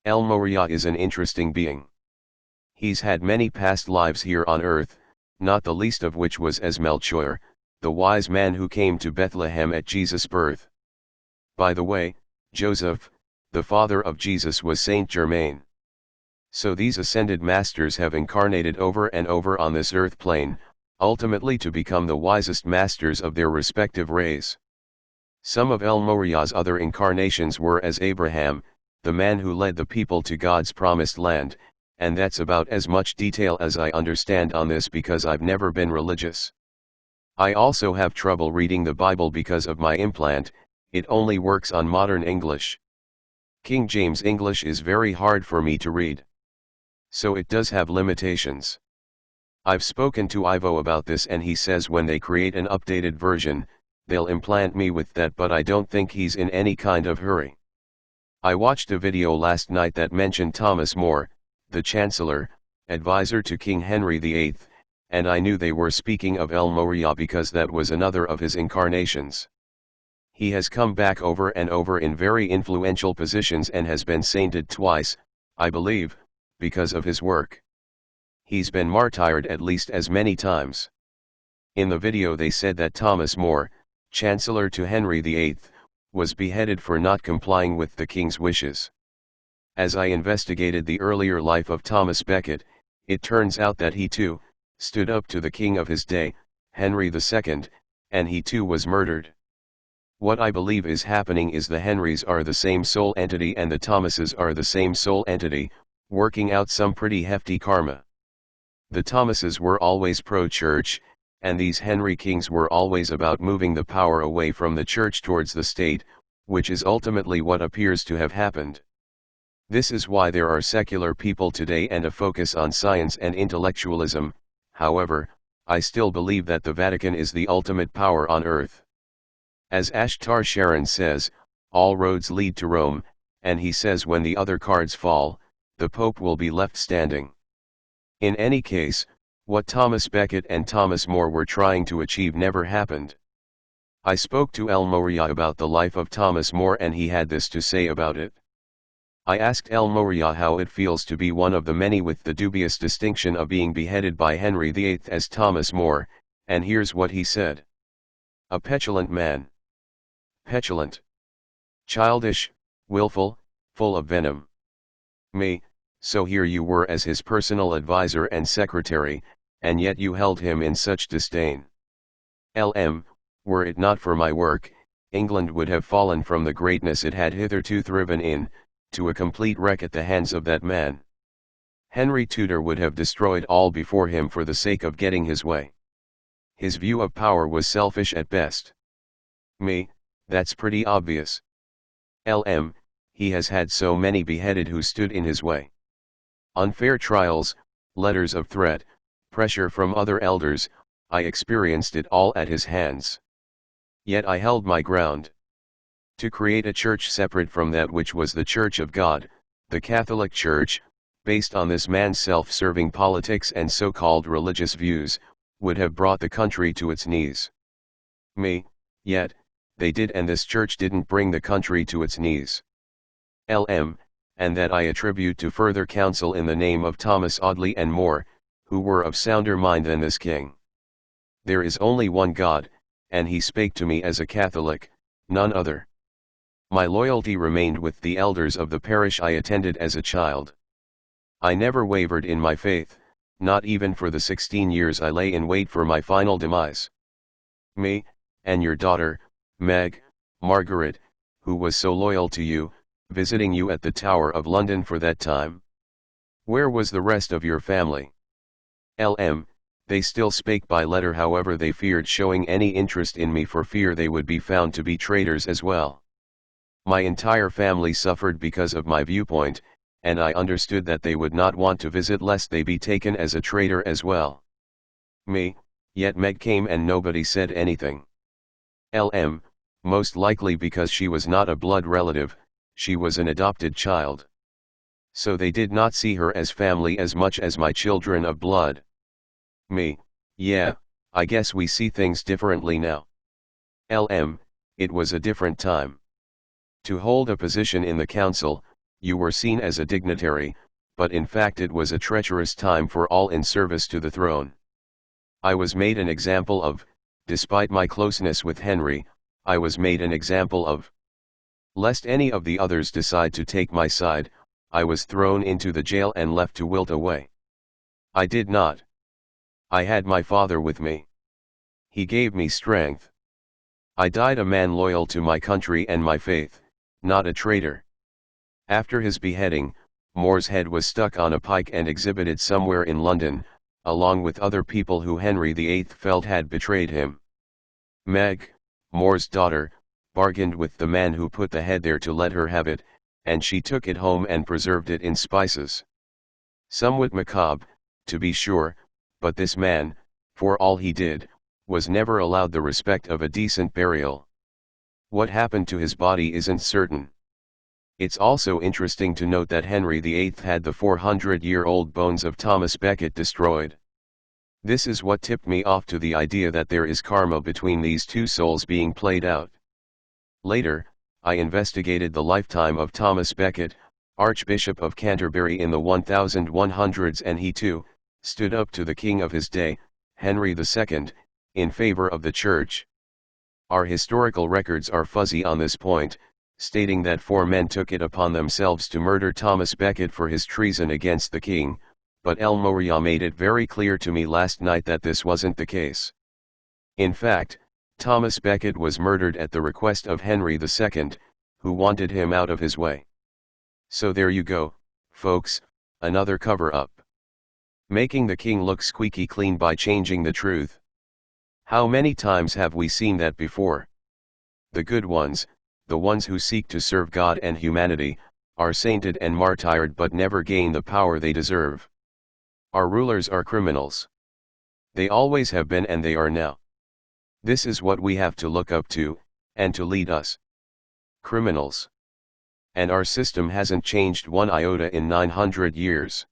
El Morya is an interesting being. He's had many past lives here on earth, not the least of which was as Melchior, the wise man who came to Bethlehem at Jesus' birth. By the way, Joseph, the father of Jesus, was Saint Germain. So these ascended masters have incarnated over and over on this earth plane, ultimately to become the wisest masters of their respective rays. Some of El Morya's other incarnations were as Abraham, the man who led the people to God's promised land, and that's about as much detail as I understand on this because I've never been religious. I also have trouble reading the Bible because of my implant, it only works on modern English. King James English is very hard for me to read. So it does have limitations. I've spoken to Ivo about this and he says when they create an updated version, they'll implant me with that, but I don't think he's in any kind of hurry. I watched a video last night that mentioned Thomas More, the Chancellor, advisor to King Henry VIII, and I knew they were speaking of El Morya because that was another of his incarnations. He has come back over and over in very influential positions and has been sainted twice, I believe, because of his work. He's been martyred at least as many times. In the video they said that Thomas More, Chancellor to Henry VIII, was beheaded for not complying with the king's wishes. As I investigated the earlier life of Thomas Becket, it turns out that he too stood up to the king of his day, Henry II, and he too was murdered. What I believe is happening is the Henrys are the same soul entity and the Thomases are the same soul entity, working out some pretty hefty karma. The Thomases were always pro-church, and these Henry kings were always about moving the power away from the church towards the state, which is ultimately what appears to have happened. This is why there are secular people today and a focus on science and intellectualism. However, I still believe that the Vatican is the ultimate power on earth. As Ashtar Sheran says, all roads lead to Rome, and he says when the other cards fall, the Pope will be left standing. In any case, what Thomas Becket and Thomas More were trying to achieve never happened. I spoke to El Morya about the life of Thomas More and he had this to say about it. I asked El Morya how it feels to be one of the many with the dubious distinction of being beheaded by Henry VIII as Thomas More, and here's what he said. A petulant man. Petulant. Childish, willful, full of venom. Me, so here you were as his personal advisor and secretary, and yet you held him in such disdain. LM, were it not for my work, England would have fallen from the greatness it had hitherto thriven in, to a complete wreck at the hands of that man. Henry Tudor would have destroyed all before him for the sake of getting his way. His view of power was selfish at best. Me, that's pretty obvious. LM, he has had so many beheaded who stood in his way. Unfair trials, letters of threat, pressure from other elders, I experienced it all at his hands. Yet I held my ground. To create a church separate from that which was the Church of God, the Catholic Church, based on this man's self-serving politics and so-called religious views, would have brought the country to its knees. Me, yet, they did, and this church didn't bring the country to its knees. LM, and that I attribute to further counsel in the name of Thomas Audley and More, who were of sounder mind than this king. There is only one God, and he spake to me as a Catholic, none other. My loyalty remained with the elders of the parish I attended as a child. I never wavered in my faith, not even for the 16 years I lay in wait for my final demise. Me, and your daughter, Meg, Margaret, who was so loyal to you, visiting you at the Tower of London for that time. Where was the rest of your family? LM, they still spake by letter, however they feared showing any interest in me for fear they would be found to be traitors as well. My entire family suffered because of my viewpoint, and I understood that they would not want to visit lest they be taken as a traitor as well. Me, yet Meg came and nobody said anything. LM, most likely because she was not a blood relative, she was an adopted child. So they did not see her as family as much as my children of blood. Me, yeah, I guess we see things differently now. LM, it was a different time. To hold a position in the council, you were seen as a dignitary, but in fact it was a treacherous time for all in service to the throne. I was made an example of, despite my closeness with Henry, I was made an example of. Lest any of the others decide to take my side, I was thrown into the jail and left to wilt away. I did not. I had my father with me. He gave me strength. I died a man loyal to my country and my faith, not a traitor. After his beheading, More's head was stuck on a pike and exhibited somewhere in London, along with other people who Henry VIII felt had betrayed him. Meg, More's daughter, bargained with the man who put the head there to let her have it, and she took it home and preserved it in spices. Somewhat macabre, to be sure, but this man, for all he did, was never allowed the respect of a decent burial. What happened to his body isn't certain. It's also interesting to note that Henry VIII had the 400-year-old bones of Thomas Becket destroyed. This is what tipped me off to the idea that there is karma between these two souls being played out. Later, I investigated the lifetime of Thomas Becket, Archbishop of Canterbury in the 1100s, and he too stood up to the king of his day, Henry II, in favor of the church. Our historical records are fuzzy on this point, stating that 4 men took it upon themselves to murder Thomas Becket for his treason against the king, but El Morya made it very clear to me last night that this wasn't the case. In fact, Thomas Becket was murdered at the request of Henry II, who wanted him out of his way. So there you go, folks, another cover-up. Making the king look squeaky clean by changing the truth. How many times have we seen that before? The good ones, the ones who seek to serve God and humanity, are sainted and martyred but never gain the power they deserve. Our rulers are criminals. They always have been and they are now. This is what we have to look up to, and to lead us. Criminals. And our system hasn't changed one iota in 900 years.